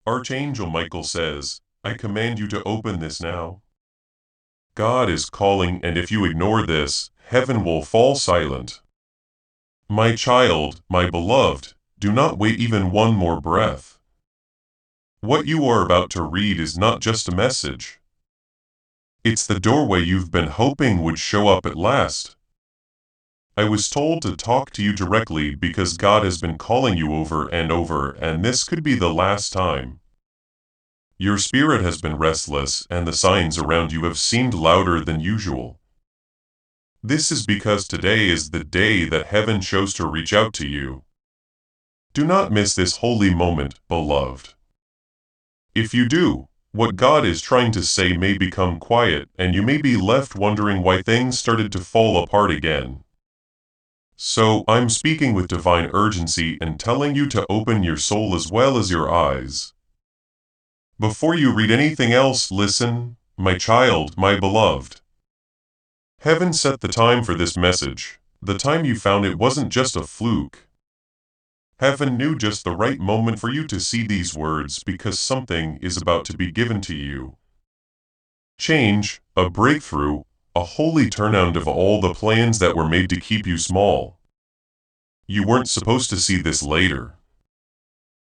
Archangel Michael says, I command you to open this now. God is calling, and if you ignore this, heaven will fall silent. My child, my beloved, do not wait even one more breath. What you are about to read is not just a message. It's the doorway you've been hoping would show up at last. I was told to talk to you directly because God has been calling you over, and this could be the last time. Your spirit has been restless, and the signs around you have seemed louder than usual. This is because today is the day that heaven chose to reach out to you. Do not miss this holy moment, beloved. If you do, what God is trying to say may become quiet, and you may be left wondering why things started to fall apart again. So, I'm speaking with divine urgency and telling you to open your soul as well as your eyes. Before you read anything else, listen, my child, my beloved. Heaven set the time for this message. The time you found it wasn't just a fluke. Heaven knew just the right moment for you to see these words because something is about to be given to you. Change, a breakthrough, a holy turnaround of all the plans that were made to keep you small. You weren't supposed to see this later.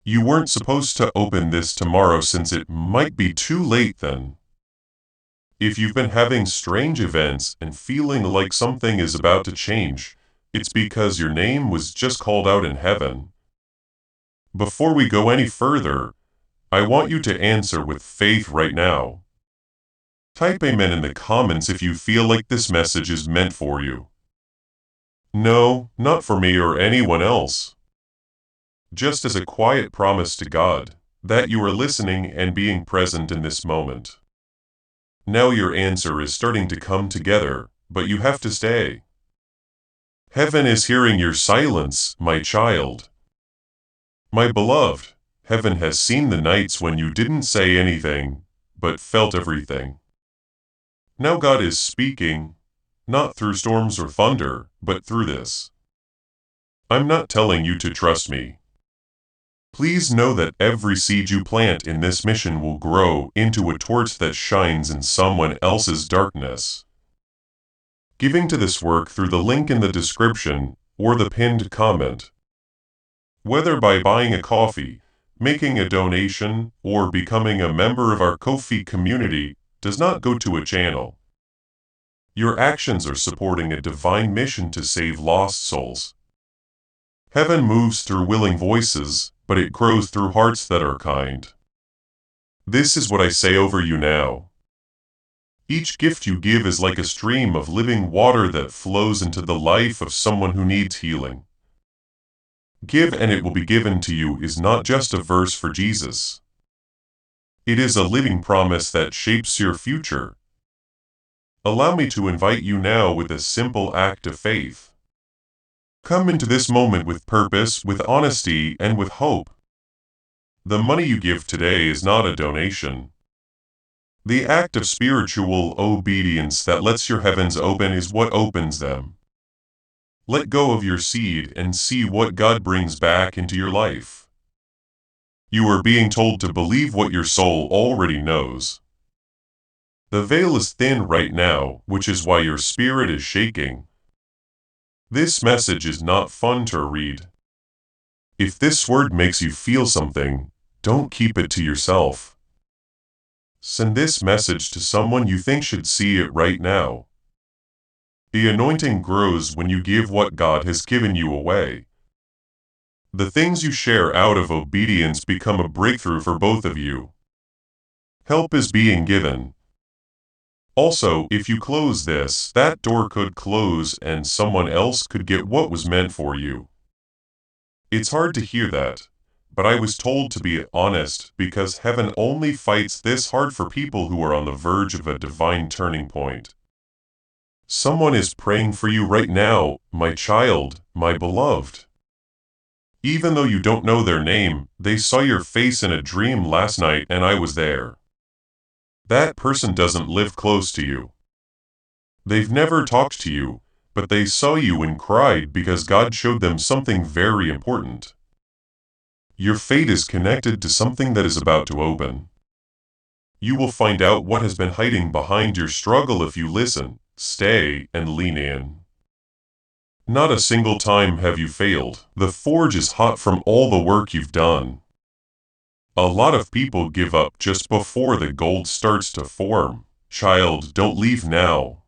You weren't supposed to open this tomorrow since it might be too late then. If you've been having strange events and feeling like something is about to change, it's because your name was just called out in heaven. Before we go any further, I want you to answer with faith right now. Type amen in the comments if you feel like this message is meant for you. No, not for me or anyone else. Just as a quiet promise to God, that you are listening and being present in this moment. Now your answer is starting to come together, but you have to stay. Heaven is hearing your silence, my child. My beloved, heaven has seen the nights when you didn't say anything, but felt everything. Now God is speaking, not through storms or thunder, but through this. I'm not telling you to trust me. Please know that every seed you plant in this mission will grow into a torch that shines in someone else's darkness. Giving to this work through the link in the description or the pinned comment. Whether by buying a coffee, making a donation, or becoming a member of our Ko-fi community, does not go to a channel. Your actions are supporting a divine mission to save lost souls. Heaven moves through willing voices, but it grows through hearts that are kind. This is what I say over you now. Each gift you give is like a stream of living water that flows into the life of someone who needs healing. Give and it will be given to you is not just a verse for Jesus. It is a living promise that shapes your future. Allow me to invite you now with a simple act of faith. Come into this moment with purpose, with honesty, and with hope. The money you give today is not a donation. The act of spiritual obedience that lets your heavens open is what opens them. Let go of your seed and see what God brings back into your life. You are being told to believe what your soul already knows. The veil is thin right now, which is why your spirit is shaking. This message is not fun to read. If this word makes you feel something, don't keep it to yourself. Send this message to someone you think should see it right now. The anointing grows when you give what God has given you away. The things you share out of obedience become a breakthrough for both of you. Help is being given. Also, if you close this, that door could close and someone else could get what was meant for you. It's hard to hear that, but I was told to be honest because heaven only fights this hard for people who are on the verge of a divine turning point. Someone is praying for you right now, my child, my beloved. Even though you don't know their name, they saw your face in a dream last night and I was there. That person doesn't live close to you. They've never talked to you, but they saw you and cried because God showed them something very important. Your fate is connected to something that is about to open. You will find out what has been hiding behind your struggle if you listen, stay, and lean in. Not a single time have you failed. The forge is hot from all the work you've done. A lot of people give up just before the gold starts to form. Child, don't leave now.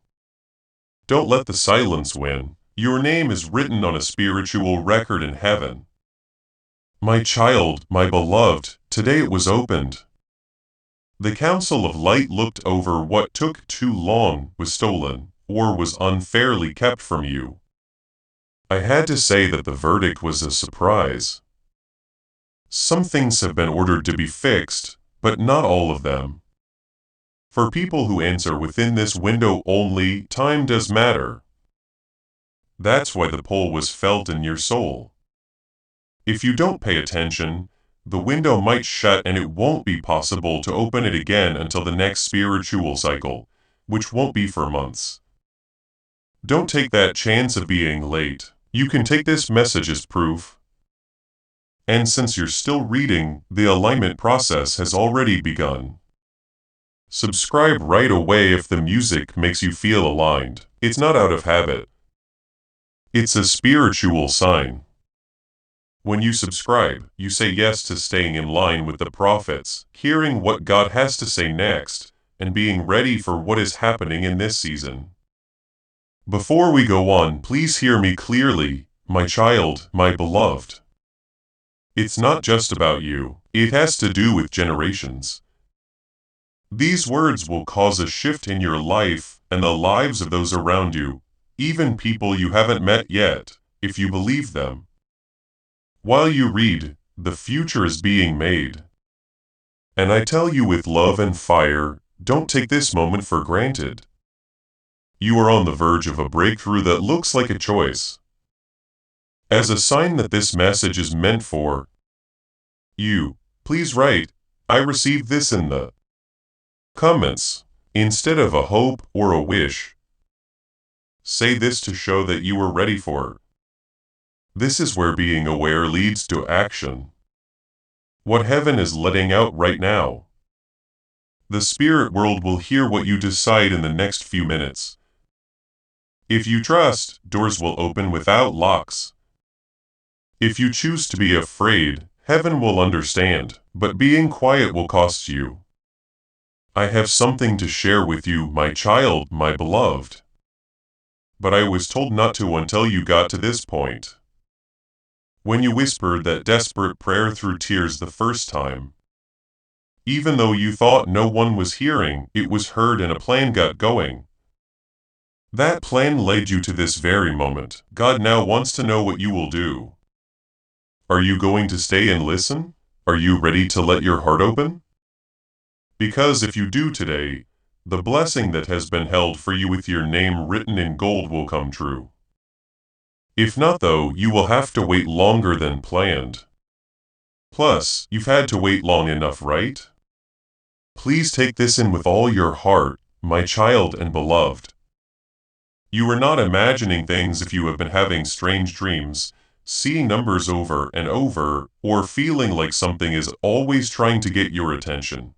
Don't let the silence win. Your name is written on a spiritual record in heaven. My child, my beloved, today it was opened. The Council of Light looked over what took too long, was stolen, or was unfairly kept from you. I had to say that the verdict was a surprise. Some things have been ordered to be fixed, but not all of them. For people who answer within this window only, time does matter. That's why the pull was felt in your soul. If you don't pay attention, the window might shut and it won't be possible to open it again until the next spiritual cycle, which won't be for months. Don't take that chance of being late. You can take this message as proof. And since you're still reading, the alignment process has already begun. Subscribe right away if the music makes you feel aligned. It's not out of habit. It's a spiritual sign. When you subscribe, you say yes to staying in line with the prophets, hearing what God has to say next, and being ready for what is happening in this season. Before we go on, please hear me clearly, my child, my beloved. It's not just about you, it has to do with generations. These words will cause a shift in your life and the lives of those around you, even people you haven't met yet, if you believe them. While you read, the future is being made. And I tell you with love and fire, don't take this moment for granted. You are on the verge of a breakthrough that looks like a choice. As a sign that this message is meant for you, please write, I received this in the comments, instead of a hope or a wish. Say this to show that you are ready for it. This is where being aware leads to action. What heaven is letting out right now. The spirit world will hear what you decide in the next few minutes. If you trust, doors will open without locks. If you choose to be afraid, heaven will understand, but being quiet will cost you. I have something to share with you, my child, my beloved. But I was told not to until you got to this point. When you whispered that desperate prayer through tears the first time. Even though you thought no one was hearing, it was heard and a plan got going. That plan led you to this very moment. God now wants to know what you will do. Are you going to stay and listen? Are you ready to let your heart open? Because if you do today, the blessing that has been held for you with your name written in gold will come true. If not though, you will have to wait longer than planned. Plus, you've had to wait long enough, right? Please take this in with all your heart, my child and beloved. You are not imagining things if you have been having strange dreams, seeing numbers over and over, or feeling like something is always trying to get your attention.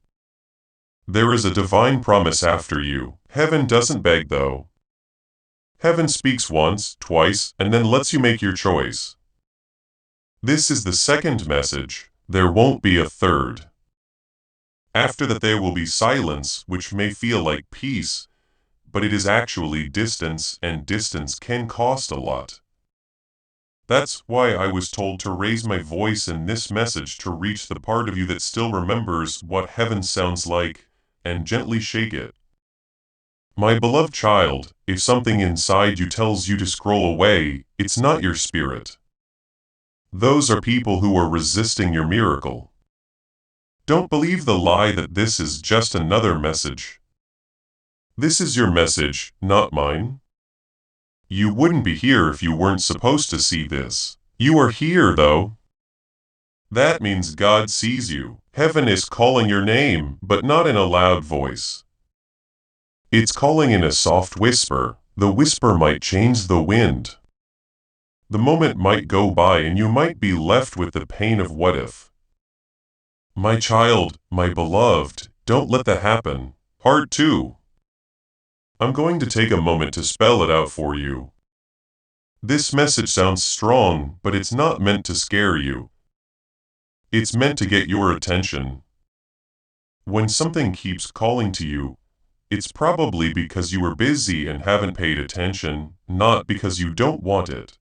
There is a divine promise after you. Heaven doesn't beg though. Heaven speaks once, twice, and then lets you make your choice. This is the second message. There won't be a third. After that there will be silence, which may feel like peace, but it is actually distance, and distance can cost a lot. That's why I was told to raise my voice in this message to reach the part of you that still remembers what heaven sounds like, and gently shake it. My beloved child, if something inside you tells you to scroll away, it's not your spirit. Those are people who are resisting your miracle. Don't believe the lie that this is just another message. This is your message, not mine. You wouldn't be here if you weren't supposed to see this. You are here, though. That means God sees you. Heaven is calling your name, but not in a loud voice. It's calling in a soft whisper. The whisper might change the wind. The moment might go by and you might be left with the pain of what if. My child, my beloved, don't let that happen. Part 2. I'm going to take a moment to spell it out for you. This message sounds strong, but it's not meant to scare you. It's meant to get your attention. When something keeps calling to you, it's probably because you were busy and haven't paid attention, not because you don't want it.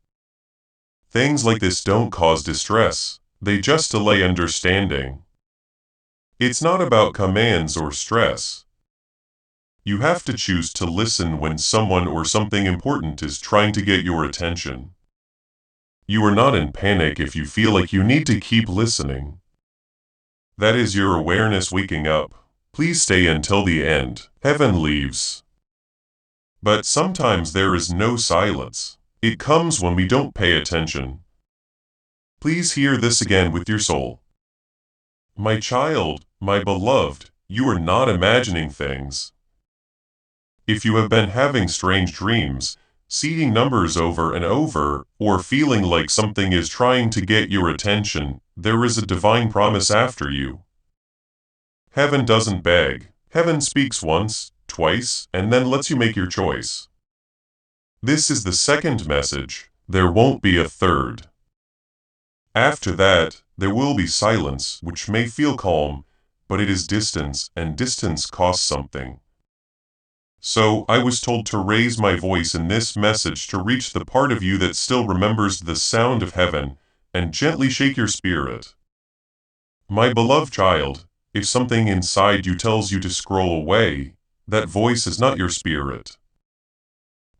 Things like this don't cause distress, they just delay understanding. It's not about commands or stress. You have to choose to listen when someone or something important is trying to get your attention. You are not in panic if you feel like you need to keep listening. That is your awareness waking up. Please stay until the end. Heaven leaves. But sometimes there is no silence. It comes when we don't pay attention. Please hear this again with your soul. My child, my beloved, you are not imagining things. If you have been having strange dreams, seeing numbers over and over, or feeling like something is trying to get your attention, there is a divine promise after you. Heaven doesn't beg. Heaven speaks once, twice, and then lets you make your choice. This is the second message. There won't be a third. After that, there will be silence, which may feel calm, but it is distance, and distance costs something. So, I was told to raise my voice in this message to reach the part of you that still remembers the sound of heaven, and gently shake your spirit. My beloved child, if something inside you tells you to scroll away, that voice is not your spirit.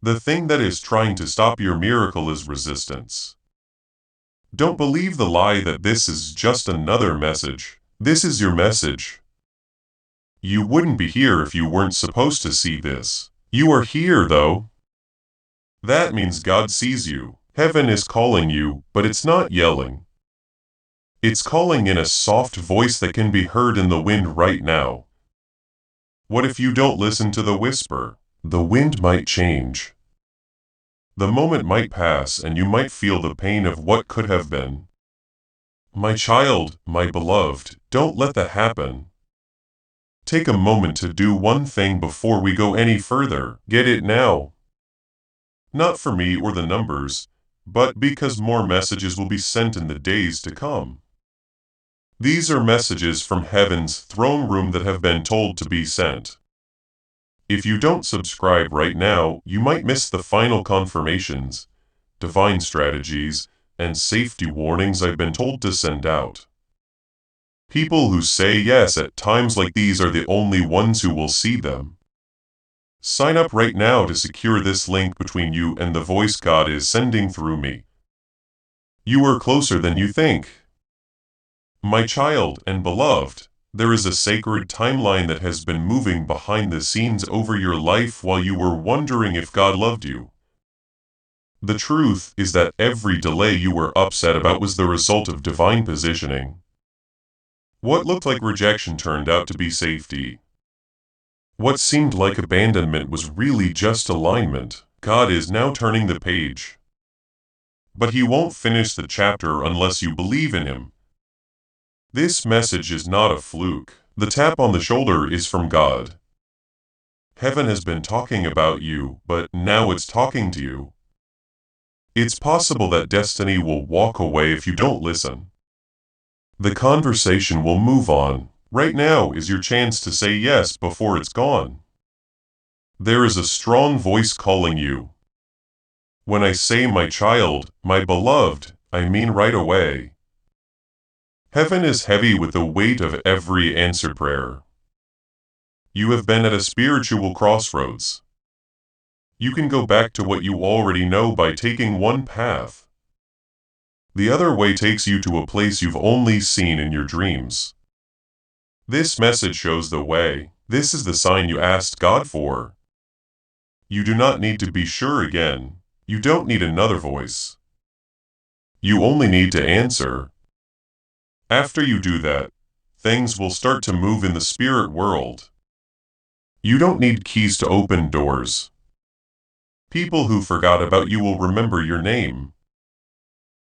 The thing that is trying to stop your miracle is resistance. Don't believe the lie that this is just another message. This is your message. You wouldn't be here if you weren't supposed to see this. You are here, though. That means God sees you. Heaven is calling you, but it's not yelling. It's calling in a soft voice that can be heard in the wind right now. What if you don't listen to the whisper? The wind might change. The moment might pass and you might feel the pain of what could have been. My child, my beloved, don't let that happen. Take a moment to do one thing before we go any further. Get it now. Not for me or the numbers, but because more messages will be sent in the days to come. These are messages from heaven's throne room that have been told to be sent. If you don't subscribe right now, you might miss the final confirmations, divine strategies, and safety warnings I've been told to send out. People who say yes at times like these are the only ones who will see them. Sign up right now to secure this link between you and the voice God is sending through me. You are closer than you think. My child and beloved, there is a sacred timeline that has been moving behind the scenes over your life while you were wondering if God loved you. The truth is that every delay you were upset about was the result of divine positioning. What looked like rejection turned out to be safety. What seemed like abandonment was really just alignment. God is now turning the page. But He won't finish the chapter unless you believe in Him. This message is not a fluke. The tap on the shoulder is from God. Heaven has been talking about you, but now it's talking to you. It's possible that destiny will walk away if you don't listen. The conversation will move on. Right now is your chance to say yes before it's gone. There is a strong voice calling you. When I say my child, my beloved, I mean right away. Heaven is heavy with the weight of every answered prayer. You have been at a spiritual crossroads. You can go back to what you already know by taking one path. The other way takes you to a place you've only seen in your dreams. This message shows the way. This is the sign you asked God for. You do not need to be sure again. You don't need another voice. You only need to answer. After you do that, things will start to move in the spirit world. You don't need keys to open doors. People who forgot about you will remember your name.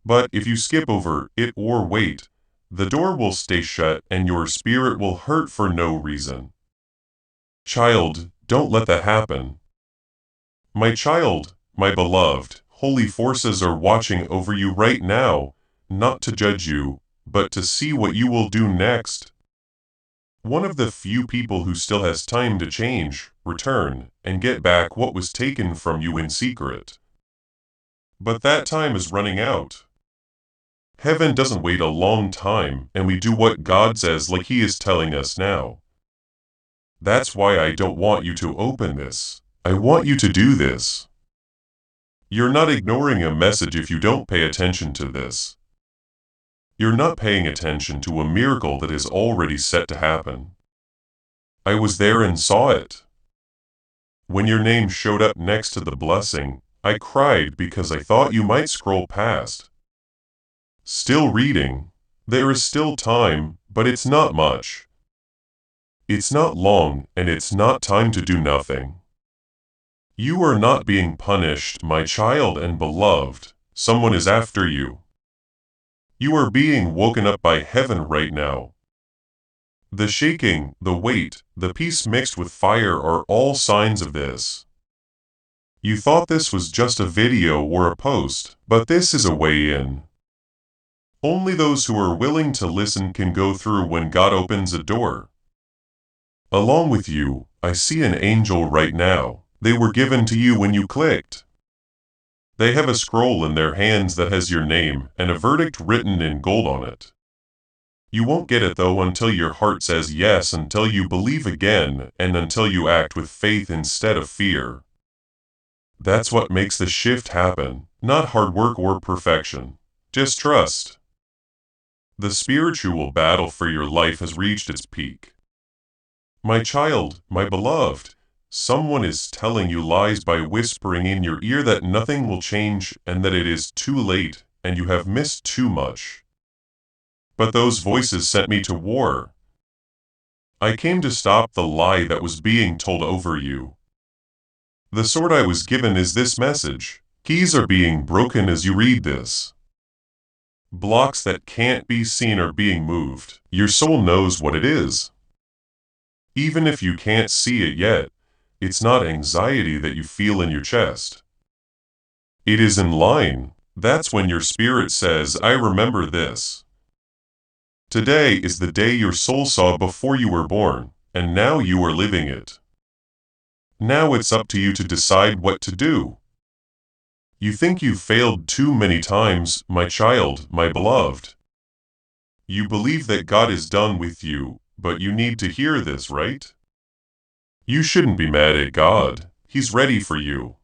But if you skip over it or wait, the door will stay shut and your spirit will hurt for no reason. Child, don't let that happen. My child, my beloved, holy forces are watching over you right now, not to judge you, but to see what you will do next. One of the few people who still has time to change, return, and get back what was taken from you in secret. But that time is running out. Heaven doesn't wait a long time, and we do what God says like He is telling us now. That's why I don't want you to open this. I want you to do this. You're not ignoring a message if you don't pay attention to this. You're not paying attention to a miracle that is already set to happen. I was there and saw it. When your name showed up next to the blessing, I cried because I thought you might scroll past. Still reading. There is still time, but it's not much. It's not long, and it's not time to do nothing. You are not being punished, my child and beloved. Someone is after you. You are being woken up by heaven right now. The shaking, the weight, the peace mixed with fire are all signs of this. You thought this was just a video or a post, but this is a way in. Only those who are willing to listen can go through when God opens a door. Along with you, I see an angel right now. They were given to you when you clicked. They have a scroll in their hands that has your name and a verdict written in gold on it. You won't get it though until your heart says yes, until you believe again, and until you act with faith instead of fear. That's what makes the shift happen, not hard work or perfection. Just trust. The spiritual battle for your life has reached its peak. My child, my beloved, someone is telling you lies by whispering in your ear that nothing will change and that it is too late and you have missed too much. But those voices sent me to war. I came to stop the lie that was being told over you. The sword I was given is this message. Keys are being broken as you read this. Blocks that can't be seen are being moved. Your soul knows what it is. Even if you can't see it yet, it's not anxiety that you feel in your chest. It is in line. That's when your spirit says, I remember this. Today is the day your soul saw before you were born, and now you are living it. Now it's up to you to decide what to do. You think you've failed too many times, my child, my beloved. You believe that God is done with you, but you need to hear this, right? You shouldn't be mad at God. He's ready for you.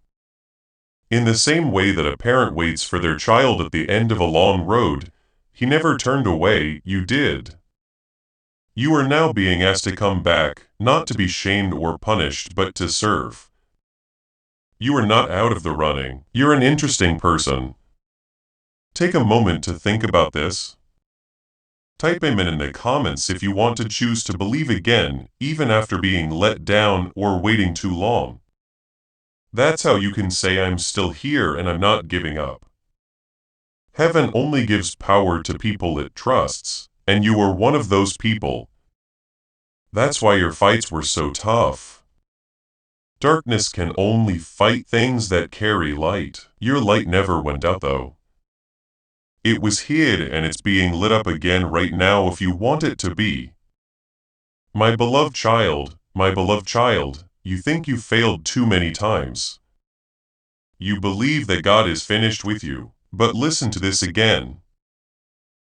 In the same way that a parent waits for their child at the end of a long road, He never turned away, you did. You are now being asked to come back, not to be shamed or punished, but to serve. You are not out of the running. You're an interesting person. Take a moment to think about this. Type amen in the comments if you want to choose to believe again, even after being let down or waiting too long. That's how you can say I'm still here and I'm not giving up. Heaven only gives power to people it trusts, and you are one of those people. That's why your fights were so tough. Darkness can only fight things that carry light. Your light never went out though. It was hid and it's being lit up again right now if you want it to be. My beloved child, you think you failed too many times. You believe that God is finished with you, but listen to this again.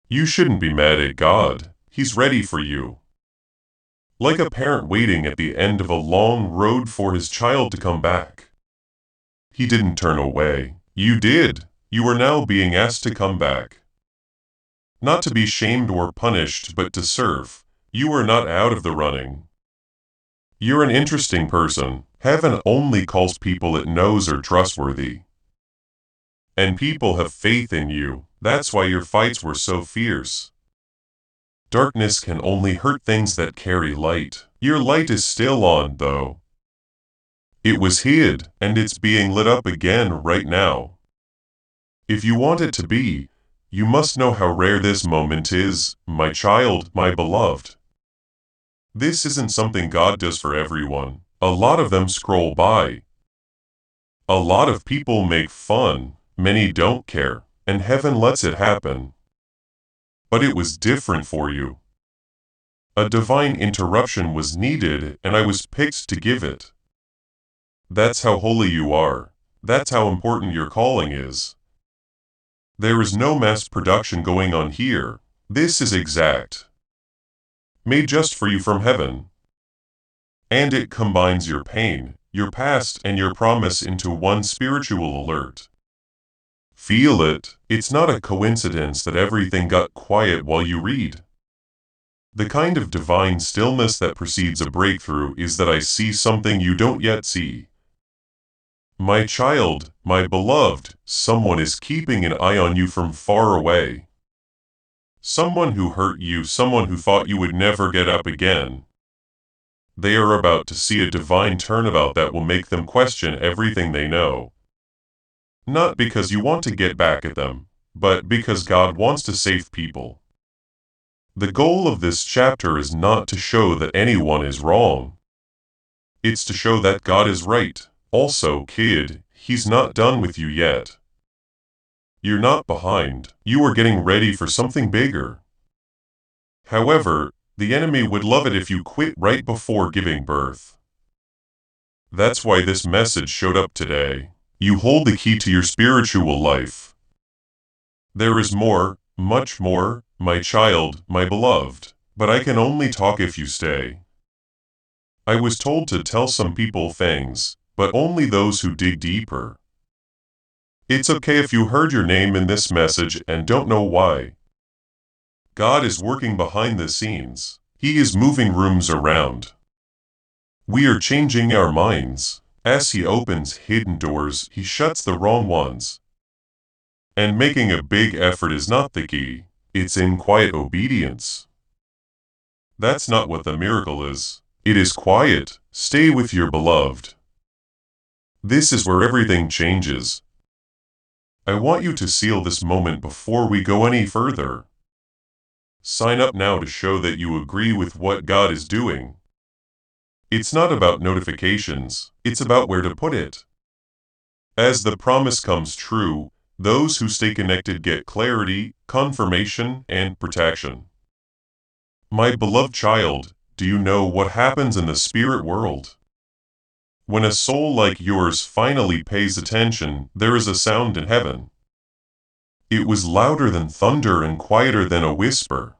You shouldn't be mad at God. He's ready for you. Like a parent waiting at the end of a long road for his child to come back. He didn't turn away. You did. You are now being asked to come back. Not to be shamed or punished, but to serve. You are not out of the running. You're an interesting person. Heaven only calls people it knows are trustworthy. And people have faith in you. That's why your fights were so fierce. Darkness can only hurt things that carry light. Your light is still on, though. It was hid, and it's being lit up again right now. If you want it to be, You must know how rare this moment is, my child, my beloved. This isn't something God does for everyone. A lot of them scroll by. A lot of people make fun, many don't care, and heaven lets it happen. But it was different for you. A divine interruption was needed, and I was picked to give it. That's how holy you are. That's how important your calling is. There is no mass production going on here. This is exact. Made just for you from heaven. And it combines your pain, your past, and your promise into one spiritual alert. Feel it. It's not a coincidence that everything got quiet while you read. The kind of divine stillness that precedes a breakthrough is that I see something you don't yet see. My child, my beloved, someone is keeping an eye on you from far away. Someone who hurt you, someone who thought you would never get up again. They are about to see a divine turnabout that will make them question everything they know. Not because you want to get back at them, but because God wants to save people. The goal of this chapter is not to show that anyone is wrong. It's to show that God is right. Also, kid, He's not done with you yet. You're not behind. You are getting ready for something bigger. However, the enemy would love it if you quit right before giving birth. That's why this message showed up today. You hold the key to your spiritual life. There is more, much more, my child, my beloved, but I can only talk if you stay. I was told to tell some people things, but only those who dig deeper. It's okay if you heard your name in this message and don't know why. God is working behind the scenes. He is moving rooms around. We are changing our minds. As He opens hidden doors, He shuts the wrong ones. And making a big effort is not the key. It's in quiet obedience. That's not what the miracle is. It is quiet. Stay with your beloved. This is where everything changes. I want you to seal this moment before we go any further. Sign up now to show that you agree with what God is doing. It's not about notifications, it's about where to put it. As the promise comes true, those who stay connected get clarity, confirmation, and protection. My beloved child, do you know what happens in the spirit world? When a soul like yours finally pays attention, there is a sound in heaven. It was louder than thunder and quieter than a whisper.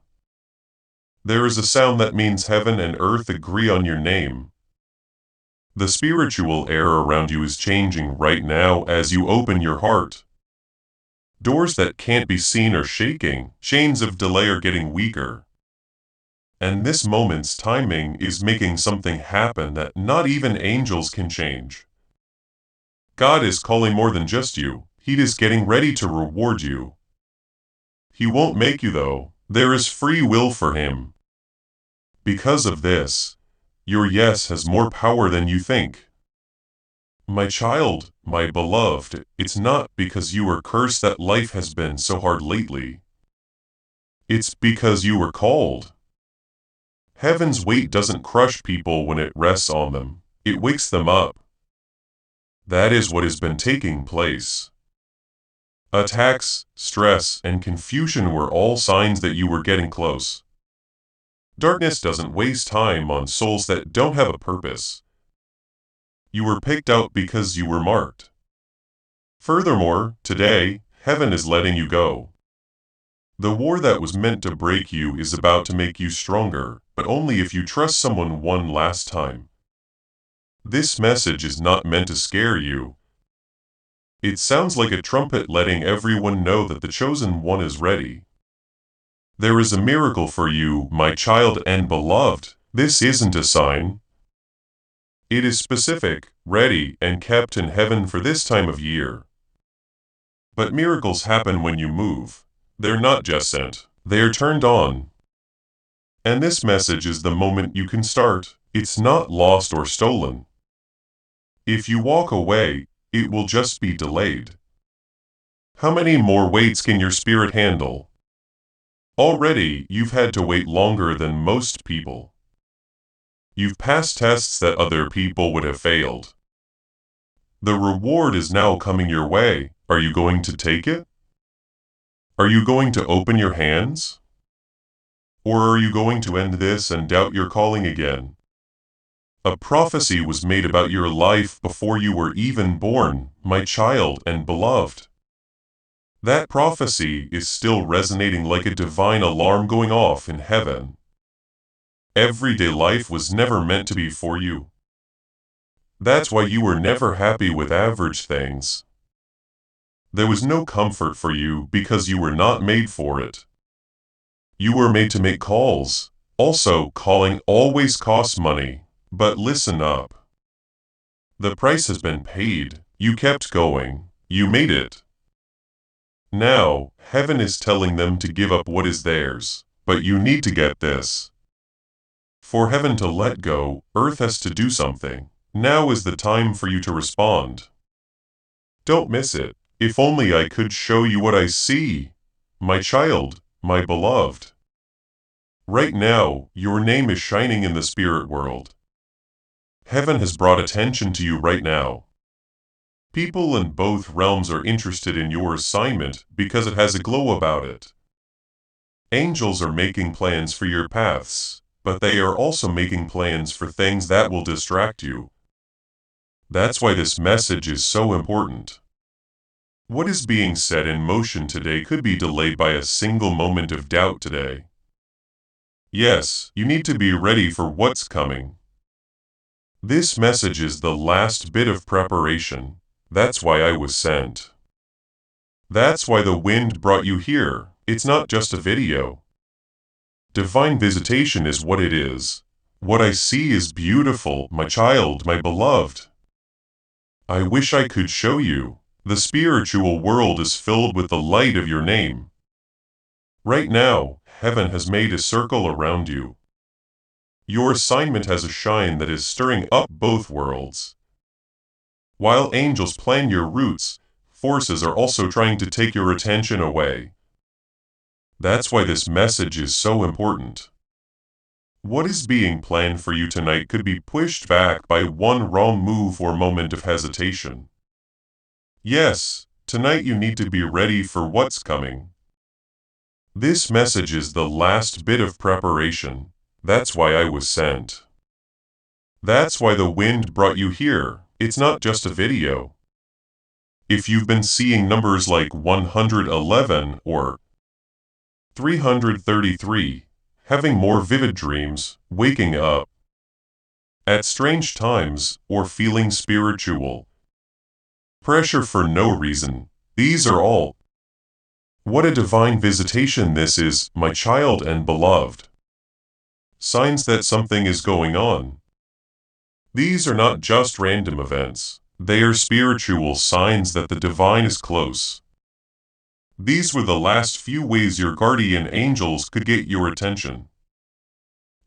There is a sound that means heaven and earth agree on your name. The spiritual air around you is changing right now as you open your heart. Doors that can't be seen are shaking, chains of delay are getting weaker. And this moment's timing is making something happen that not even angels can change. God is calling more than just you. He is getting ready to reward you. He won't make you though. There is free will for Him. Because of this, your yes has more power than you think. My child, my beloved, it's not because you were cursed that life has been so hard lately. It's because you were called. Heaven's weight doesn't crush people when it rests on them. It wakes them up. That is what has been taking place. Attacks, stress, and confusion were all signs that you were getting close. Darkness doesn't waste time on souls that don't have a purpose. You were picked out because you were marked. Furthermore, today, heaven is letting you go. The war that was meant to break you is about to make you stronger, but only if you trust someone one last time. This message is not meant to scare you. It sounds like a trumpet letting everyone know that the chosen one is ready. There is a miracle for you, my child and beloved. This isn't a sign. It is specific, ready, and kept in heaven for this time of year. But miracles happen when you move. They're not just sent, they are turned on. And this message is the moment you can start. It's not lost or stolen. If you walk away, it will just be delayed. How many more weights can your spirit handle? Already, you've had to wait longer than most people. You've passed tests that other people would have failed. The reward is now coming your way. Are you going to take it? Are you going to open your hands? Or are you going to end this and doubt your calling again? A prophecy was made about your life before you were even born, my child and beloved. That prophecy is still resonating like a divine alarm going off in heaven. Everyday life was never meant to be for you. That's why you were never happy with average things. There was no comfort for you because you were not made for it. You were made to make calls. Also, calling always costs money. But listen up. The price has been paid. You kept going. You made it. Now, heaven is telling them to give up what is theirs. But you need to get this. For heaven to let go, earth has to do something. Now is the time for you to respond. Don't miss it. If only I could show you what I see. My child, my beloved. Right now, your name is shining in the spirit world. Heaven has brought attention to you right now. People in both realms are interested in your assignment because it has a glow about it. Angels are making plans for your paths, but they are also making plans for things that will distract you. That's why this message is so important. What is being set in motion today could be delayed by a single moment of doubt today. Yes, you need to be ready for what's coming. This message is the last bit of preparation. That's why I was sent. That's why the wind brought you here. It's not just a video. Divine visitation is what it is. What I see is beautiful, my child, my beloved. I wish I could show you. The spiritual world is filled with the light of your name. Right now, heaven has made a circle around you. Your assignment has a shine that is stirring up both worlds. While angels plan your routes, forces are also trying to take your attention away. That's why this message is so important. What is being planned for you tonight could be pushed back by one wrong move or moment of hesitation. Yes, tonight you need to be ready for what's coming. This message is the last bit of preparation. That's why I was sent. That's why the wind brought you here. It's not just a video. If you've been seeing numbers like 111 or 333, having more vivid dreams, waking up at strange times, or feeling spiritual pressure for no reason, these are all what a divine visitation this is, my child and beloved. Signs that something is going on. These are not just random events. They are spiritual signs that the divine is close. These were the last few ways your guardian angels could get your attention.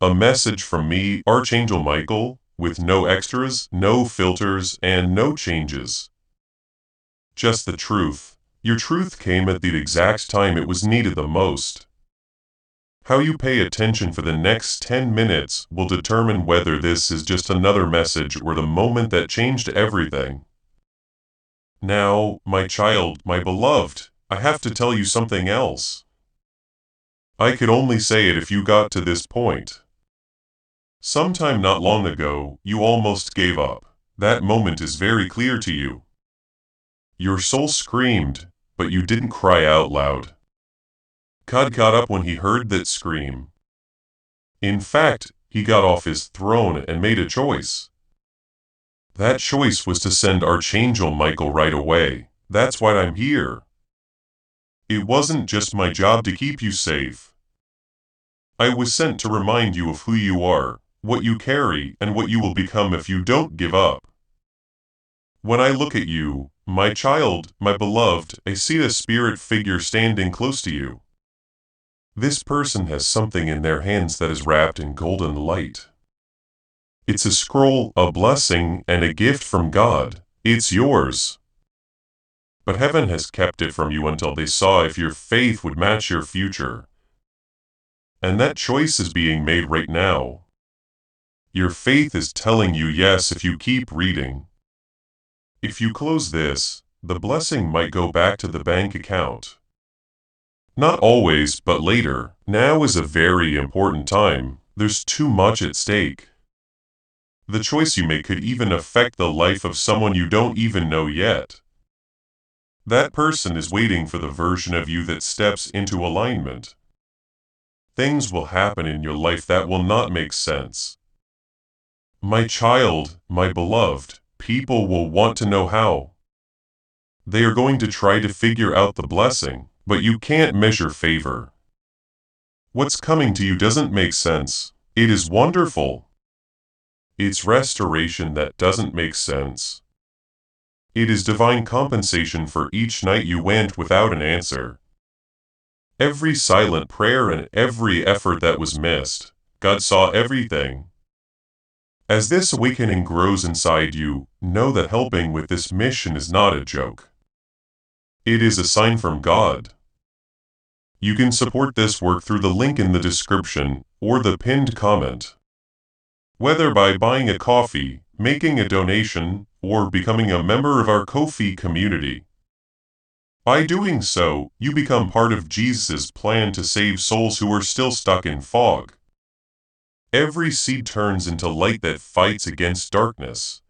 A message from me, Archangel Michael, with no extras, no filters, and no changes. Just the truth. Your truth came at the exact time it was needed the most. How you pay attention for the next 10 minutes will determine whether this is just another message or the moment that changed everything. Now, my child, my beloved, I have to tell you something else. I could only say it if you got to this point. Sometime not long ago, you almost gave up. That moment is very clear to you. Your soul screamed, but you didn't cry out loud. God got up when he heard that scream. In fact, he got off his throne and made a choice. That choice was to send Archangel Michael right away. That's why I'm here. It wasn't just my job to keep you safe. I was sent to remind you of who you are, what you carry, and what you will become if you don't give up. When I look at you, my child, my beloved, I see a spirit figure standing close to you. This person has something in their hands that is wrapped in golden light. It's a scroll, a blessing, and a gift from God. It's yours. but heaven has kept it from you until they saw if your faith would match your future. And that choice is being made right now. Your faith is telling you yes if you keep reading. If you close this, the blessing might go back to the bank account. Not always, but later. Now is a very important time. There's too much at stake. The choice you make could even affect the life of someone you don't even know yet. That person is waiting for the version of you that steps into alignment. Things will happen in your life that will not make sense. My child, my beloved, people will want to know how. They are going to try to figure out the blessing, but you can't measure favor. What's coming to you doesn't make sense. It is wonderful. It's restoration that doesn't make sense. It is divine compensation for each night you went without an answer. Every silent prayer and every effort that was missed, God saw everything. As this awakening grows inside you, know that helping with this mission is not a joke. It is a sign from God. You can support this work through the link in the description or the pinned comment. Whether by buying a coffee, making a donation, or becoming a member of our Ko-fi community. By doing so, you become part of Jesus' plan to save souls who are still stuck in fog. Every seed turns into light that fights against darkness.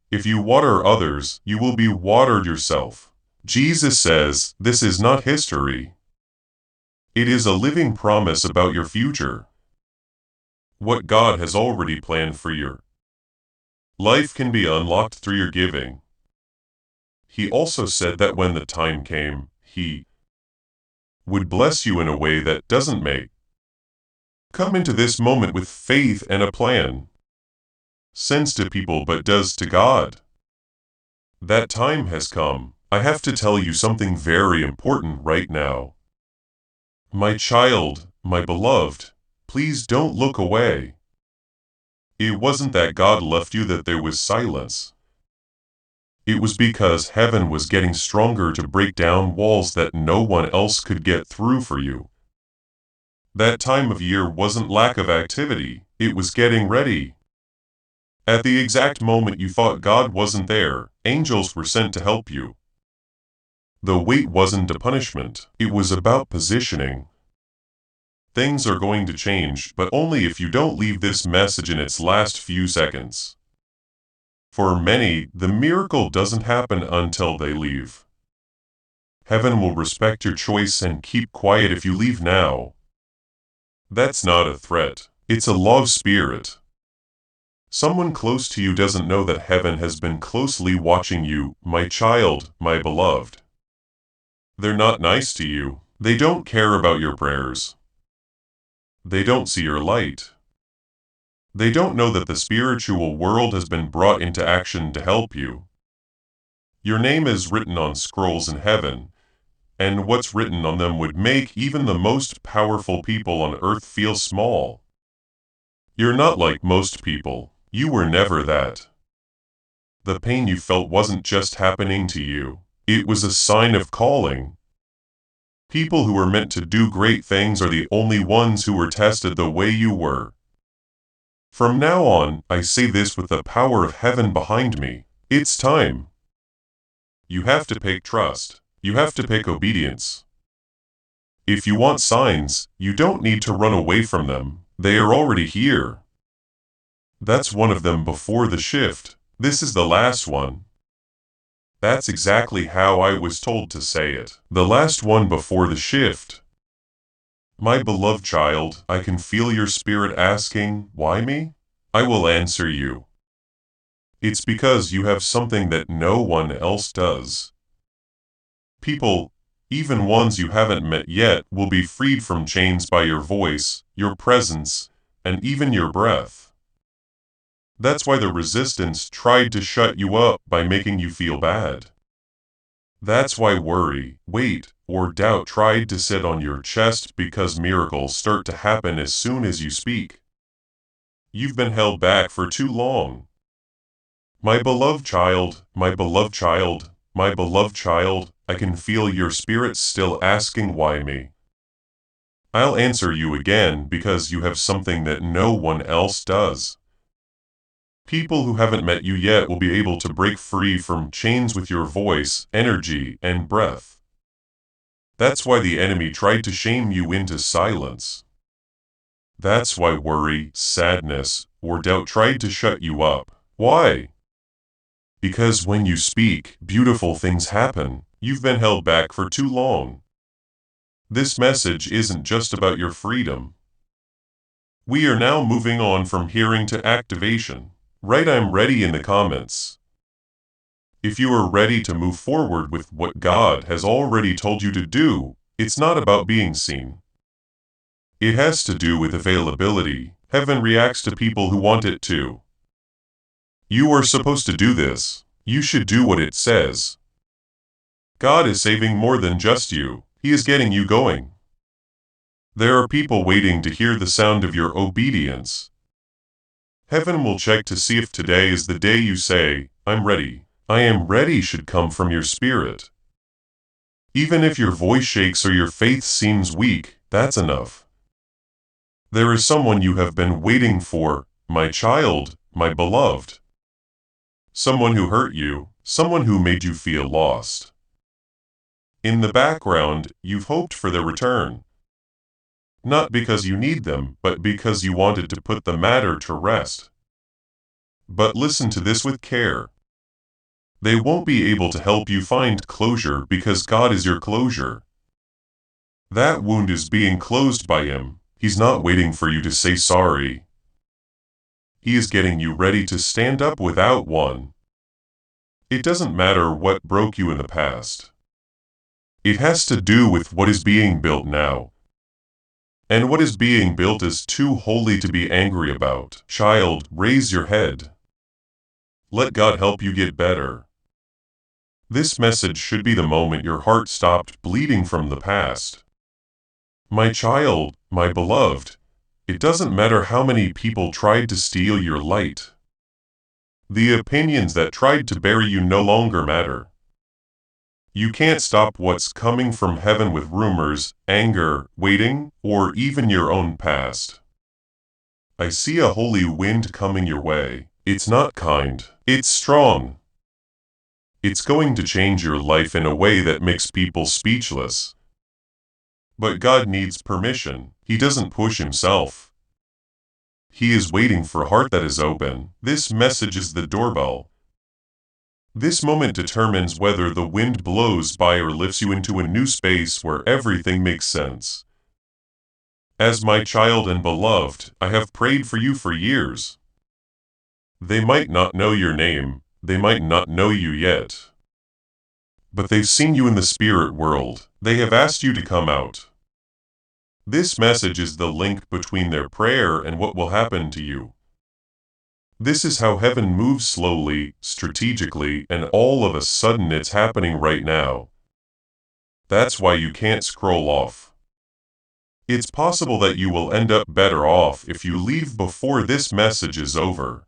If you water others, you will be watered yourself. Jesus says, this is not history. It is a living promise about your future. What God has already planned for your life can be unlocked through your giving. He also said that when the time came, He would bless you in a way that doesn't make. Come into this moment with faith and a plan. Sends to people but does to God. That time has come. I have to tell you something very important right now. My child, my beloved, please don't look away. It wasn't that God left you that there was silence. It was because heaven was getting stronger to break down walls that no one else could get through for you. That time of year wasn't lack of activity, it was getting ready. At the exact moment you thought God wasn't there, angels were sent to help you. The wait wasn't a punishment, it was about positioning. Things are going to change, but only if you don't leave this message in its last few seconds. For many, the miracle doesn't happen until they leave. Heaven will respect your choice and keep quiet if you leave now. That's not a threat, it's a love spirit. Someone close to you doesn't know that heaven has been closely watching you, my child, my beloved. They're not nice to you, they don't care about your prayers. They don't see your light. They don't know that the spiritual world has been brought into action to help you. Your name is written on scrolls in heaven, and what's written on them would make even the most powerful people on earth feel small. You're not like most people, you were never that. The pain you felt wasn't just happening to you, it was a sign of calling. People who were meant to do great things are the only ones who were tested the way you were. From now on, I say this with the power of heaven behind me, it's time. You have to pick trust, you have to pick obedience. If you want signs, you don't need to run away from them, they are already here. That's one of them before the shift, this is the last one. That's exactly how I was told to say it, the last one before the shift. My beloved child, I can feel your spirit asking, why me? I will answer you. It's because you have something that no one else does. People, even ones you haven't met yet, will be freed from chains by your voice, your presence, and even your breath. That's why the resistance tried to shut you up by making you feel bad. That's why worry, weight, or doubt tried to sit on your chest because miracles start to happen as soon as you speak. You've been held back for too long. My beloved child, my beloved child, I can feel your spirit still asking why me. I'll answer you again because you have something that no one else does. People who haven't met you yet will be able to break free from chains with your voice, energy, and breath. That's why the enemy tried to shame you into silence. That's why worry, sadness, or doubt tried to shut you up. Why? Because when you speak, beautiful things happen. You've been held back for too long. This message isn't just about your freedom. We are now moving on from hearing to activation. Write "I'm ready" in the comments. If you are ready to move forward with what God has already told you to do, it's not about being seen. It has to do with availability. Heaven reacts to people who want it to. You are supposed to do this. You should do what it says. God is saving more than just you. He is getting you going. There are people waiting to hear the sound of your obedience. Heaven will check to see if today is the day you say, "I'm ready." "I am ready" should come from your spirit. Even if your voice shakes or your faith seems weak, that's enough. There is someone you have been waiting for, my child, my beloved. Someone who hurt you, someone who made you feel lost. In the background, you've hoped for their return. Not because you need them, but because you wanted to put the matter to rest. But listen to this with care. They won't be able to help you find closure because God is your closure. That wound is being closed by Him. He's not waiting for you to say sorry. He is getting you ready to stand up without one. It doesn't matter what broke you in the past. It has to do with what is being built now. And what is being built is too holy to be angry about. Child, raise your head. Let God help you get better. This message should be the moment your heart stopped bleeding from the past. My child, my beloved, it doesn't matter how many people tried to steal your light. The opinions that tried to bury you no longer matter. You can't stop what's coming from heaven with rumors, anger, waiting, or even your own past. I see a holy wind coming your way. It's not kind. It's strong. It's going to change your life in a way that makes people speechless. But God needs permission. He doesn't push Himself. He is waiting for a heart that is open. This message is the doorbell. This moment determines whether the wind blows by or lifts you into a new space where everything makes sense. As my child and beloved, I have prayed for you for years. They might not know your name, they might not know you yet. But they've seen you in the spirit world. They have asked you to come out. This message is the link between their prayer and what will happen to you. This is how heaven moves slowly, strategically, and all of a sudden it's happening right now. That's why you can't scroll off. It's possible that you will end up better off if you leave before this message is over.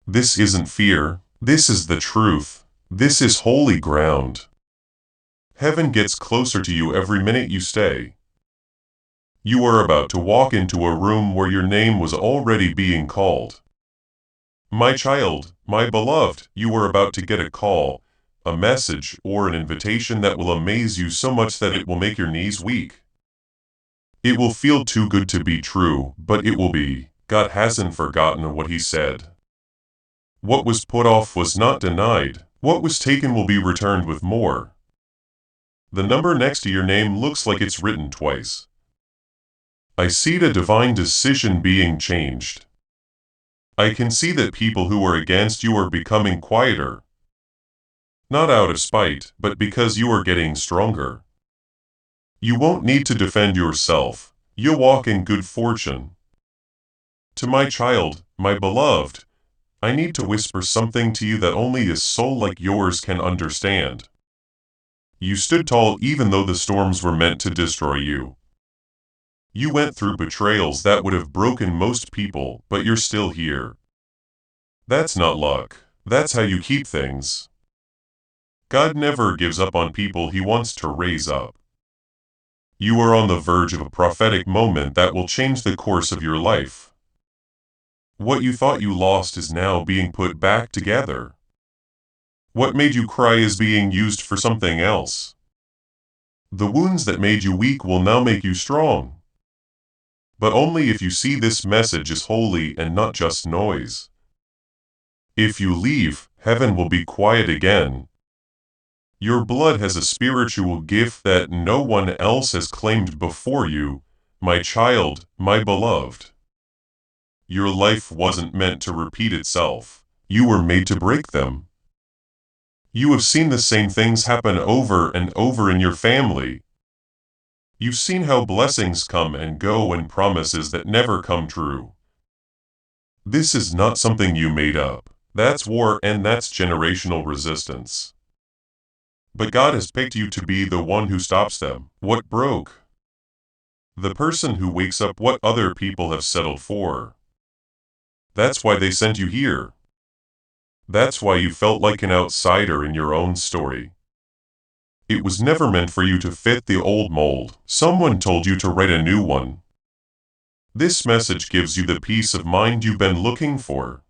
This isn't fear. This is the truth. This is holy ground. Heaven gets closer to you every minute you stay. You are about to walk into a room where your name was already being called. My child, my beloved, you are about to get a call, a message, or an invitation that will amaze you so much that it will make your knees weak. It will feel too good to be true, but it will be. God hasn't forgotten what He said. What was put off was not denied. What was taken will be returned with more. The number next to your name looks like it's written twice. I see the divine decision being changed. I can see that people who are against you are becoming quieter. Not out of spite, but because you are getting stronger. You won't need to defend yourself. You'll walk in good fortune. To my child, my beloved, I need to whisper something to you that only a soul like yours can understand. You stood tall even though the storms were meant to destroy you. You went through betrayals that would have broken most people, but you're still here. That's not luck. That's how you keep things. God never gives up on people He wants to raise up. You are on the verge of a prophetic moment that will change the course of your life. What you thought you lost is now being put back together. What made you cry is being used for something else. The wounds that made you weak will now make you strong. But only if you see this message is holy and not just noise. If you leave, heaven will be quiet again. Your blood has a spiritual gift that no one else has claimed before you, my child, my beloved. Your life wasn't meant to repeat itself. You were made to break them. You have seen the same things happen over and over in your family. You've seen how blessings come and go and promises that never come true. This is not something you made up. That's war and that's generational resistance. But God has picked you to be the one who stops them. What broke? The person who wakes up what other people have settled for. That's why they sent you here. That's why you felt like an outsider in your own story. It was never meant for you to fit the old mold. Someone told you to write a new one. This message gives you the peace of mind you've been looking for.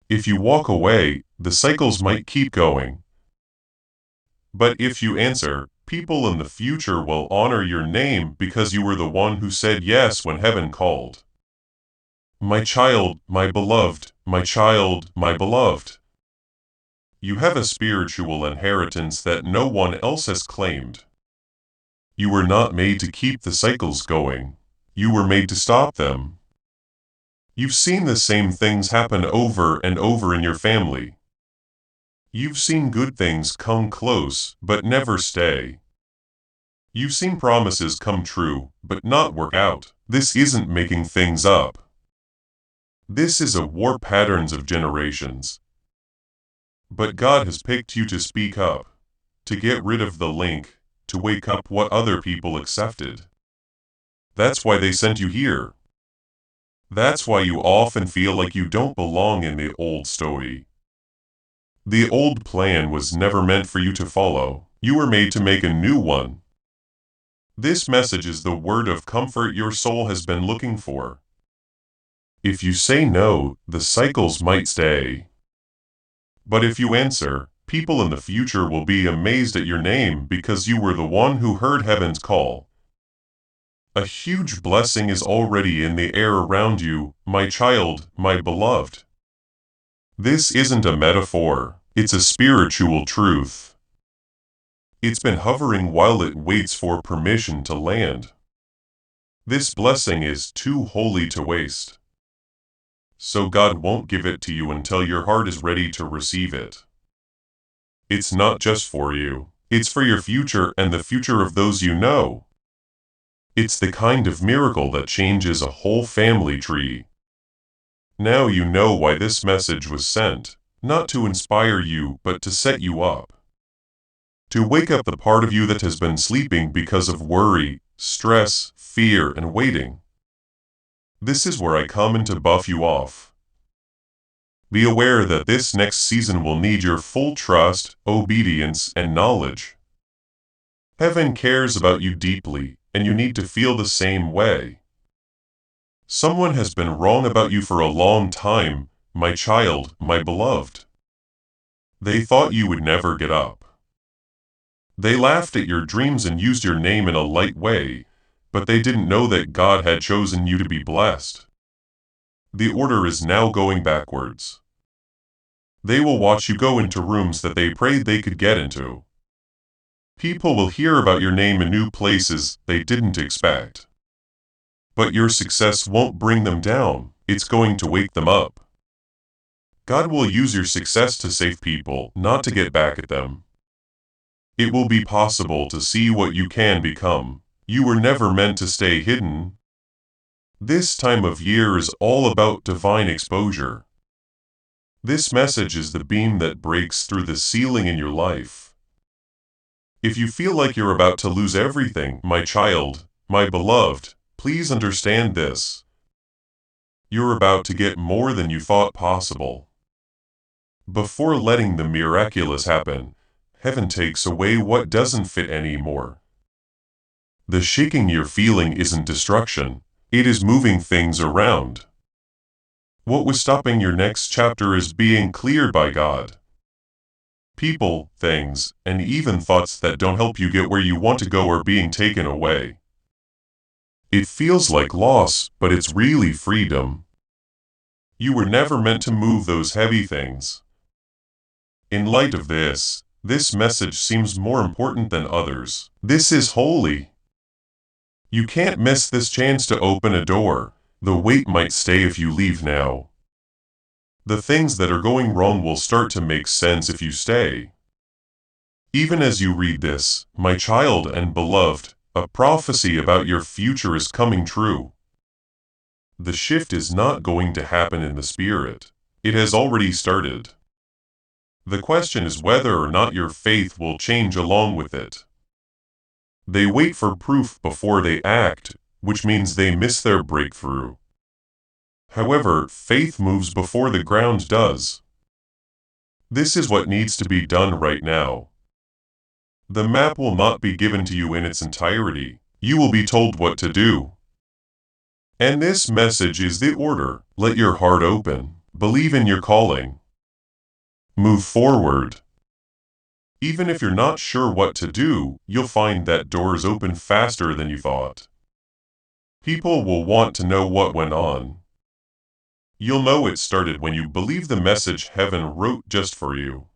If you walk away, the cycles might keep going. But if you answer, people in the future will honor your name because you were the one who said yes when heaven called. My child, my beloved, my child, my beloved. You have a spiritual inheritance that no one else has claimed. You were not made to keep the cycles going. You were made to stop them. You've seen the same things happen over and over in your family. You've seen good things come close, but never stay. You've seen promises come true, but not work out. This isn't making things up. This is a war patterns of generations. But God has picked you to speak up, to get rid of the link, to wake up what other people accepted. That's why they sent you here. That's why you often feel like you don't belong in the old story. The old plan was never meant for you to follow. You were made to make a new one. This message is the word of comfort your soul has been looking for. If you say no, the cycles might stay. But if you answer, people in the future will be amazed at your name because you were the one who heard heaven's call. A huge blessing is already in the air around you, my child, my beloved. This isn't a metaphor, it's a spiritual truth. It's been hovering while it waits for permission to land. This blessing is too holy to waste. So God won't give it to you until your heart is ready to receive it. It's not just for you, it's for your future and the future of those you know. It's the kind of miracle that changes a whole family tree. Now you know why this message was sent, not to inspire you but to set you up. To wake up the part of you that has been sleeping because of worry, stress, fear, and waiting. This is where I come in to buff you off. Be aware that this next season will need your full trust, obedience, and knowledge. Heaven cares about you deeply, and you need to feel the same way. Someone has been wrong about you for a long time, my child, my beloved. They thought you would never get up. They laughed at your dreams and used your name in a light way, but they didn't know that God had chosen you to be blessed. The order is now going backwards. They will watch you go into rooms that they prayed they could get into. People will hear about your name in new places they didn't expect. But your success won't bring them down, it's going to wake them up. God will use your success to save people, not to get back at them. It will be possible to see what you can become. You were never meant to stay hidden. This time of year is all about divine exposure. This message is the beam that breaks through the ceiling in your life. If you feel like you're about to lose everything, my child, my beloved, please understand this. You're about to get more than you thought possible. Before letting the miraculous happen, heaven takes away what doesn't fit anymore. The shaking you're feeling isn't destruction, it is moving things around. What was stopping your next chapter is being cleared by God. People, things, and even thoughts that don't help you get where you want to go are being taken away. It feels like loss, but it's really freedom. You were never meant to move those heavy things. In light of this message seems more important than others. This is holy. You can't miss this chance to open a door. The weight might stay if you leave now. The things that are going wrong will start to make sense if you stay. Even as you read this, my child and beloved, a prophecy about your future is coming true. The shift is not going to happen in the spirit. It has already started. The question is whether or not your faith will change along with it. They wait for proof before they act, which means they miss their breakthrough. However, faith moves before the ground does. This is what needs to be done right now. The map will not be given to you in its entirety. You will be told what to do. And this message is the order. Let your heart open. Believe in your calling. Move forward. Even if you're not sure what to do, you'll find that doors open faster than you thought. People will want to know what went on. You'll know it started when you believe the message heaven wrote just for you.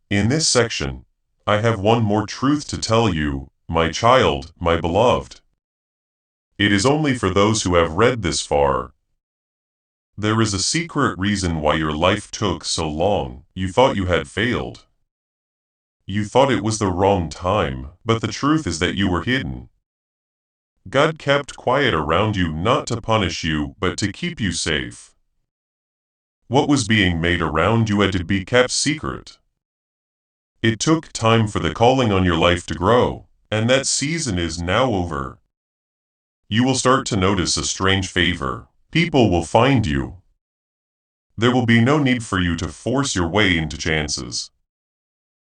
In this section, I have one more truth to tell you, my child, my beloved. It is only for those who have read this far. There is a secret reason why your life took so long. You thought you had failed. You thought it was the wrong time, but the truth is that you were hidden. God kept quiet around you not to punish you, but to keep you safe. What was being made around you had to be kept secret. It took time for the calling on your life to grow, and that season is now over. You will start to notice a strange favor. People will find you. There will be no need for you to force your way into chances.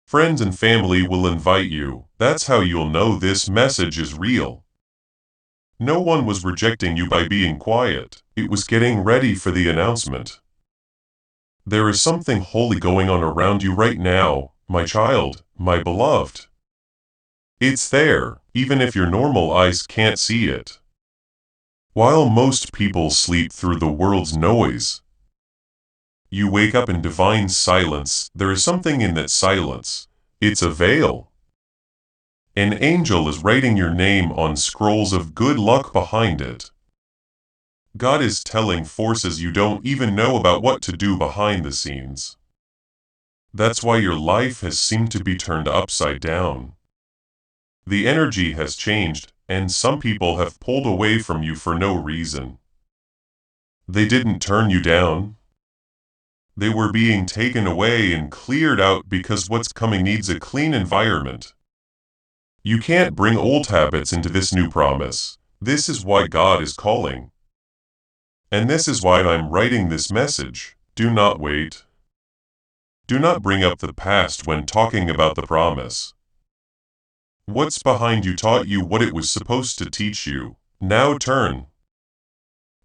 Friends and family will invite you. That's how you'll know this message is real. No one was rejecting you by being quiet. It was getting ready for the announcement. There is something holy going on around you right now, my child, my beloved. It's there, even if your normal eyes can't see it. While most people sleep through the world's noise, you wake up in divine silence. There is something in that silence. It's a veil. An angel is writing your name on scrolls of good luck behind it. God is telling forces you don't even know about what to do behind the scenes. That's why your life has seemed to be turned upside down. The energy has changed, and some people have pulled away from you for no reason. They didn't turn you down. They were being taken away and cleared out because what's coming needs a clean environment. You can't bring old habits into this new promise. This is why God is calling. And this is why I'm writing this message. Do not wait. Do not bring up the past when talking about the promise. What's behind you taught you what it was supposed to teach you. Now turn.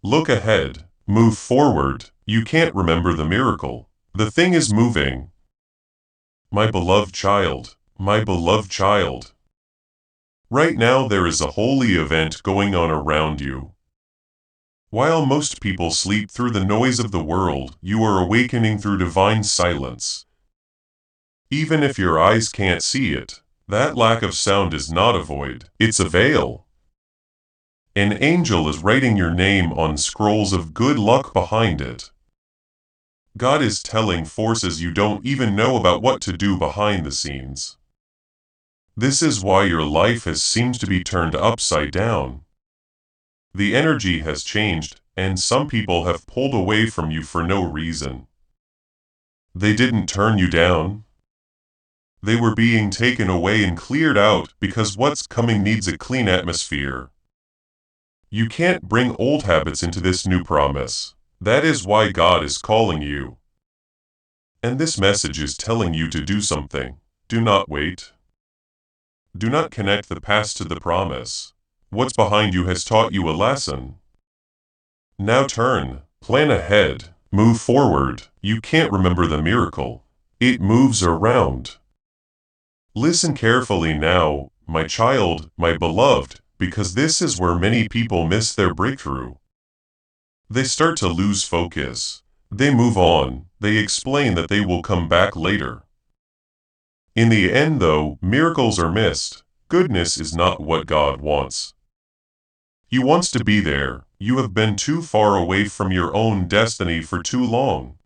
Look ahead. Move forward. You can't remember the miracle. The thing is moving. My beloved child, my beloved child. Right now there is a holy event going on around you. While most people sleep through the noise of the world, you are awakening through divine silence. Even if your eyes can't see it, that lack of sound is not a void, it's a veil. An angel is writing your name on scrolls of good luck behind it. God is telling forces you don't even know about what to do behind the scenes. This is why your life has seemed to be turned upside down. The energy has changed, and some people have pulled away from you for no reason. They didn't turn you down. They were being taken away and cleared out because what's coming needs a clean atmosphere. You can't bring old habits into this new promise. That is why God is calling you. And this message is telling you to do something. Do not wait. Do not connect the past to the promise. What's behind you has taught you a lesson. Now turn, plan ahead, move forward. You can't remember the miracle. It moves around. Listen carefully now, my child, my beloved, because this is where many people miss their breakthrough. They start to lose focus. They move on. They explain that they will come back later. In the end, though, miracles are missed. Goodness is not what God wants. He wants to be there. You have been too far away from your own destiny for too long.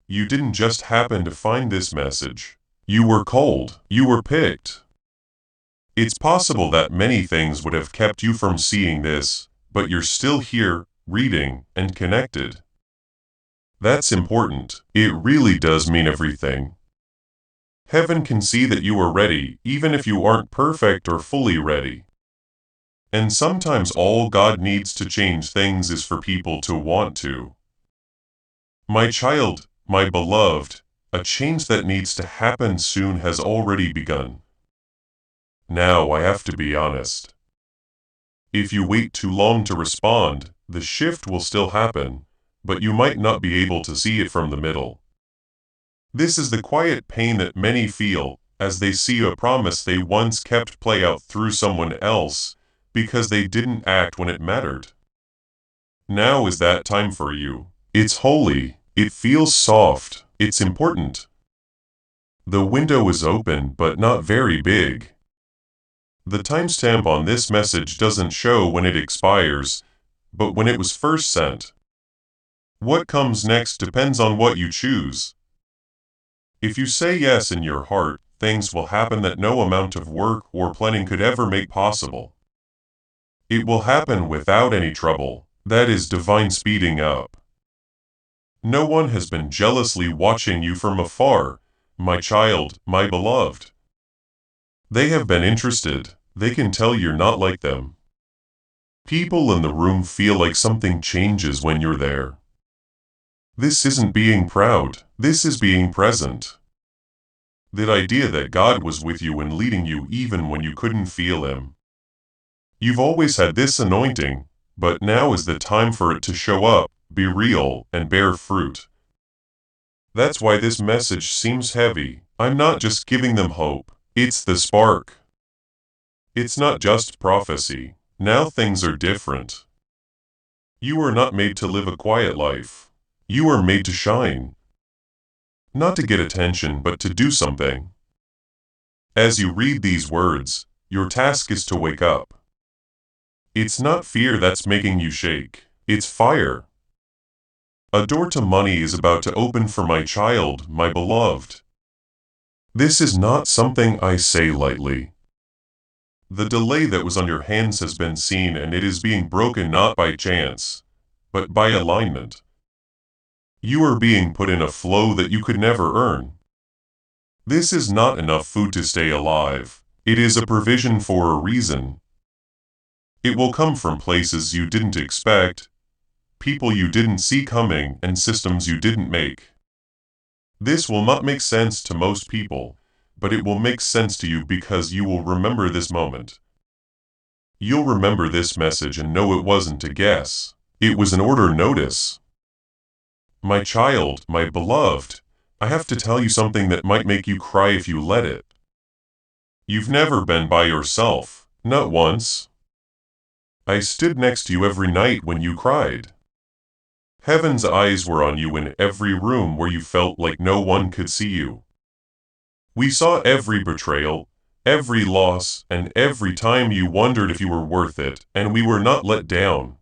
You didn't just happen to find this message. You were called. You were picked. It's possible that many things would have kept you from seeing this, but you're still here, reading, and connected. That's important. It really does mean everything. Heaven can see that you are ready, even if you aren't perfect or fully ready. And sometimes all God needs to change things is for people to want to. My child, my beloved, a change that needs to happen soon has already begun. Now I have to be honest. If you wait too long to respond, the shift will still happen, but you might not be able to see it from the middle. This is the quiet pain that many feel as they see a promise they once kept play out through someone else because they didn't act when it mattered. Now is that time for you. It's holy, it feels soft, it's important. The window is open but not very big. The timestamp on this message doesn't show when it expires, but when it was first sent. What comes next depends on what you choose. If you say yes in your heart, things will happen that no amount of work or planning could ever make possible. It will happen without any trouble. That is divine speeding up. No one has been jealously watching you from afar, my child, my beloved. They have been interested. They can tell you're not like them. People in the room feel like something changes when you're there. This isn't being proud, this is being present. The idea that God was with you and leading you even when you couldn't feel Him. You've always had this anointing, but now is the time for it to show up, be real, and bear fruit. That's why this message seems heavy. I'm not just giving them hope, it's the spark. It's not just prophecy. Now things are different. You are not made to live a quiet life. You are made to shine. Not to get attention, but to do something. As you read these words, your task is to wake up. It's not fear that's making you shake, it's fire. A door to money is about to open for my child, my beloved. This is not something I say lightly. The delay that was on your hands has been seen, and it is being broken not by chance, but by alignment. You are being put in a flow that you could never earn. This is not enough food to stay alive. It is a provision for a reason. It will come from places you didn't expect, people you didn't see coming, and systems you didn't make. This will not make sense to most people, but it will make sense to you because you will remember this moment. You'll remember this message and know it wasn't a guess. It was an order notice. My child, my beloved, I have to tell you something that might make you cry if you let it. You've never been by yourself, not once. I stood next to you every night when you cried. Heaven's eyes were on you in every room where you felt like no one could see you. We saw every betrayal, every loss, and every time you wondered if you were worth it, and we were not let down.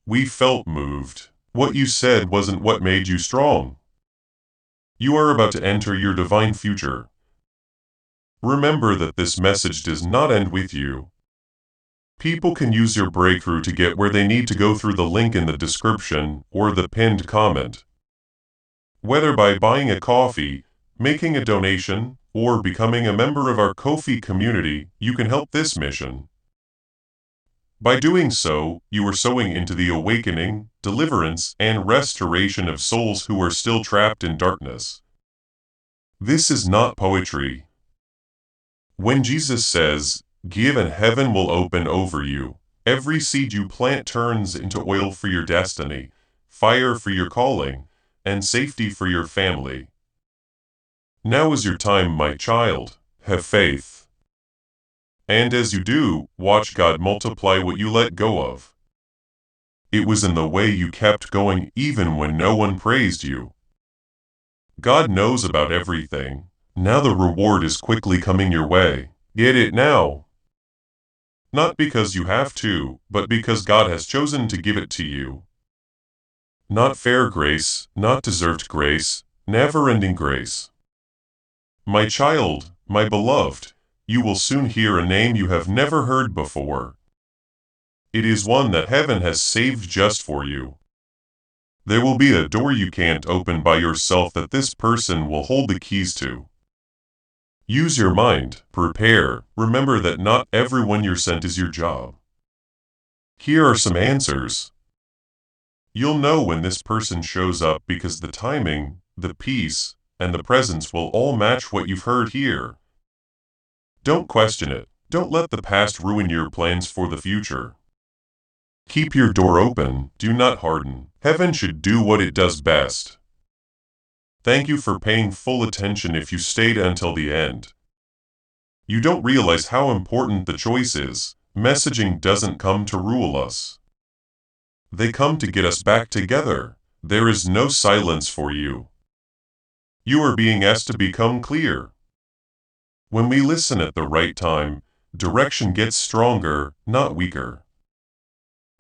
We felt moved. What you said wasn't what made you strong. You are about to enter your divine future. Remember that this message does not end with you. People can use your breakthrough to get where they need to go through the link in the description or the pinned comment. Whether by buying a coffee, making a donation, or becoming a member of our Ko-fi community, you can help this mission. By doing so, you are sowing into the awakening, deliverance, and restoration of souls who are still trapped in darkness. This is not poetry. When Jesus says, "Give and heaven will open over you," every seed you plant turns into oil for your destiny, fire for your calling, and safety for your family. Now is your time, my child. Have faith. And as you do, watch God multiply what you let go of. It was in the way you kept going even when no one praised you. God knows about everything. Now the reward is quickly coming your way. Get it now. Not because you have to, but because God has chosen to give it to you. Not fair grace, not deserved grace, never-ending grace. My child, my beloved, you will soon hear a name you have never heard before. It is one that heaven has saved just for you. There will be a door you can't open by yourself that this person will hold the keys to. Use your mind, prepare, remember that not everyone you're sent is your job. Here are some answers. You'll know when this person shows up because the timing, the peace, and the presence will all match what you've heard here. Don't question it. Don't let the past ruin your plans for the future. Keep your door open, do not harden. Heaven should do what it does best. Thank you for paying full attention if you stayed until the end. You don't realize how important the choice is. Messaging doesn't come to rule us. They come to get us back together. There is no silence for you. You are being asked to become clear. When we listen at the right time, direction gets stronger, not weaker.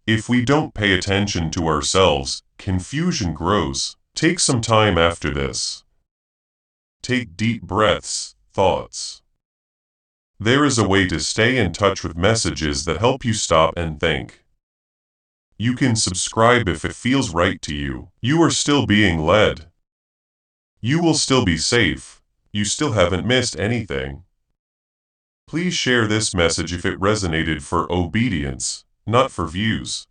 If we don't pay attention to ourselves, confusion grows. Take some time after this. Take deep breaths, thoughts. There is a way to stay in touch with messages that help you stop and think. You can subscribe if it feels right to you. You are still being led. You will still be safe. You still haven't missed anything. Please share this message if it resonated for obedience, not for views.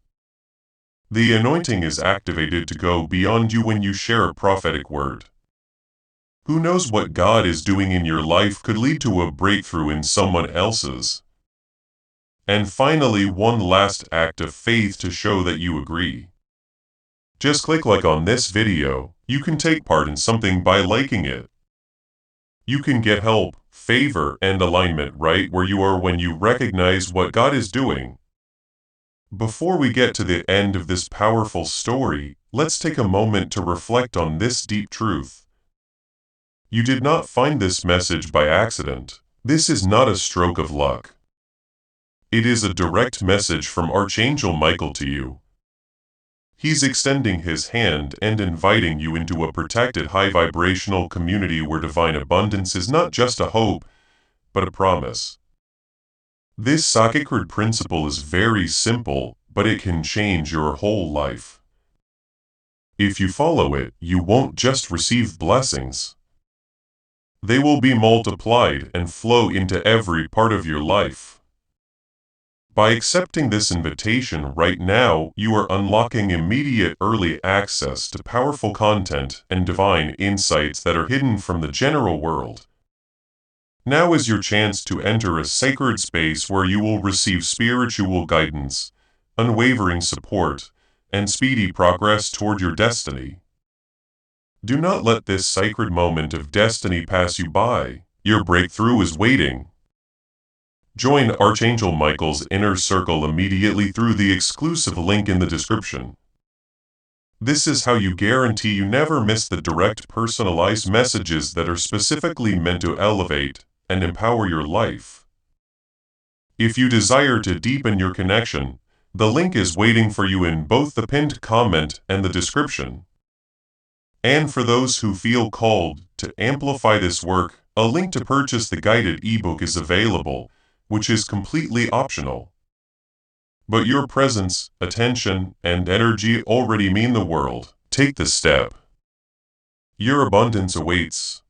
The anointing is activated to go beyond you when you share a prophetic word. Who knows what God is doing in your life could lead to a breakthrough in someone else's. And finally, one last act of faith to show that you agree. Just click like on this video. You can take part in something by liking it. You can get help, favor, and alignment right where you are when you recognize what God is doing. Before we get to the end of this powerful story, let's take a moment to reflect on this deep truth. You did not find this message by accident. This is not a stroke of luck. It is a direct message from Archangel Michael to you. He's extending his hand and inviting you into a protected high-vibrational community where divine abundance is not just a hope, but a promise. This sacred principle is very simple, but it can change your whole life. If you follow it, you won't just receive blessings. They will be multiplied and flow into every part of your life. By accepting this invitation right now, you are unlocking immediate early access to powerful content and divine insights that are hidden from the general world. Now is your chance to enter a sacred space where you will receive spiritual guidance, unwavering support, and speedy progress toward your destiny. Do not let this sacred moment of destiny pass you by. Your breakthrough is waiting. Join Archangel Michael's inner circle immediately through the exclusive link in the description. This is how you guarantee you never miss the direct personalized messages that are specifically meant to elevate and empower your life. If you desire to deepen your connection, the link is waiting for you in both the pinned comment and the description. And for those who feel called to amplify this work, a link to purchase the guided ebook is available, which is completely optional. But your presence, attention, and energy already mean the world. Take the step. Your abundance awaits.